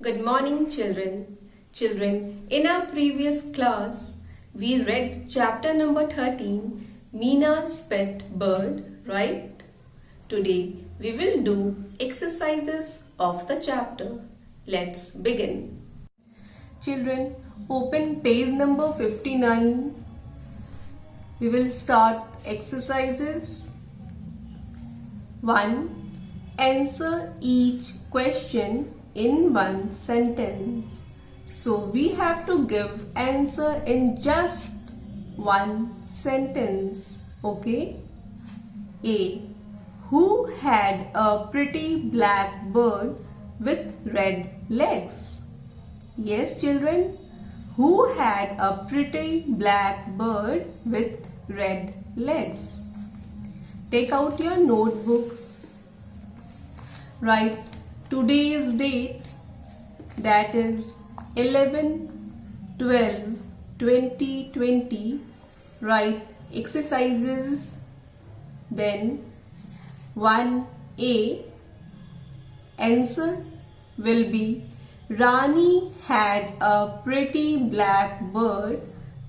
Good morning, children. Children, in our previous class, we read chapter number 13, Meena's Pet Bird, right? Today, we will do exercises of the chapter. Let's begin. Children, open page number 59. We will start exercises. 1. Answer each question in one sentence. So we have to give answer in just one sentence. Okay? A. Who had a pretty black bird with red legs? Yes, children. Who had a pretty black bird with red legs? Take out your notebooks. Write today's date, that is 11/12/2020. Write exercises. Then 1A, answer will be Rani had a pretty black bird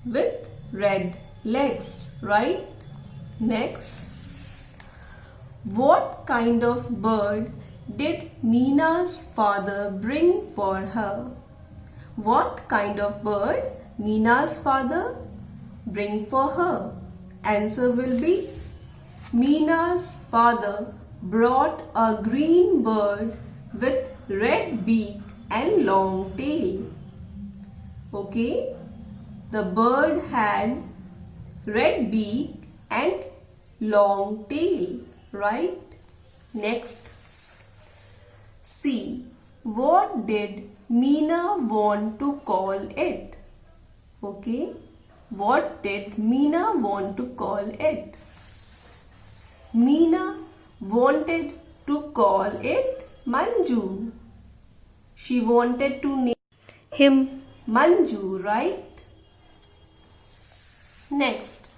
with red legs, right? Next, what kind of bird did Meena's father bring for her? What kind of bird Meena's father bring for her? Answer will be Meena's father brought a green bird with red beak and long tail. Okay, the bird had red beak and long tail, right? Next, C. What did Meena want to call it? Okay, what did Meena want to call it? Meena wanted to call it Manju. She wanted to name him Manju, right? Next,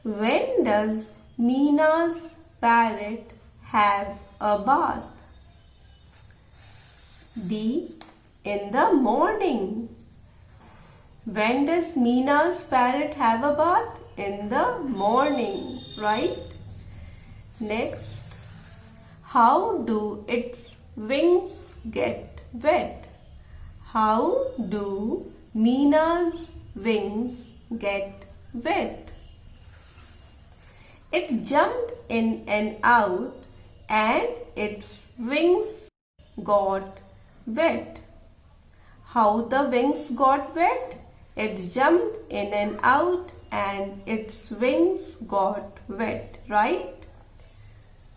when does Meena's parrot have a bath? D. In the morning. When does Meena's parrot have a bath? In the morning, right? Next, how do its wings get wet? How do Meena's wings get wet? It jumped in and out and its wings got wet. How the wings got wet? It jumped in and out and its wings got wet, right?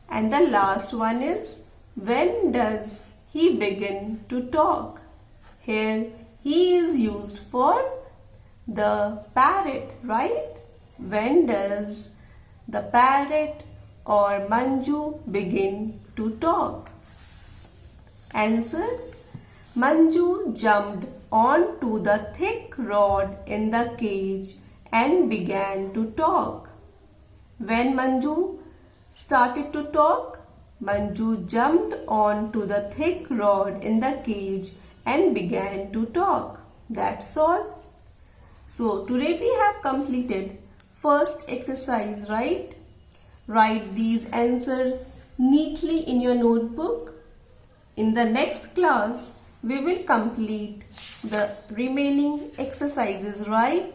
And the last one is, when does he begin to talk? Here he is used for the parrot, right? When does the parrot or Manju begin to talk? Answer, Manju jumped onto the thick rod in the cage and began to talk. When Manju started to talk, Manju jumped onto the thick rod in the cage and began to talk. That's all. So today we have completed first exercise, right? Write these answers neatly in your notebook. In the next class, we will complete the remaining exercises, right?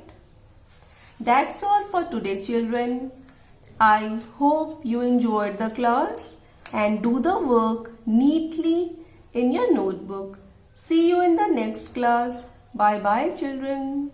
That's all for today, children. I hope you enjoyed the class and do the work neatly in your notebook. See you in the next class. Bye bye, children.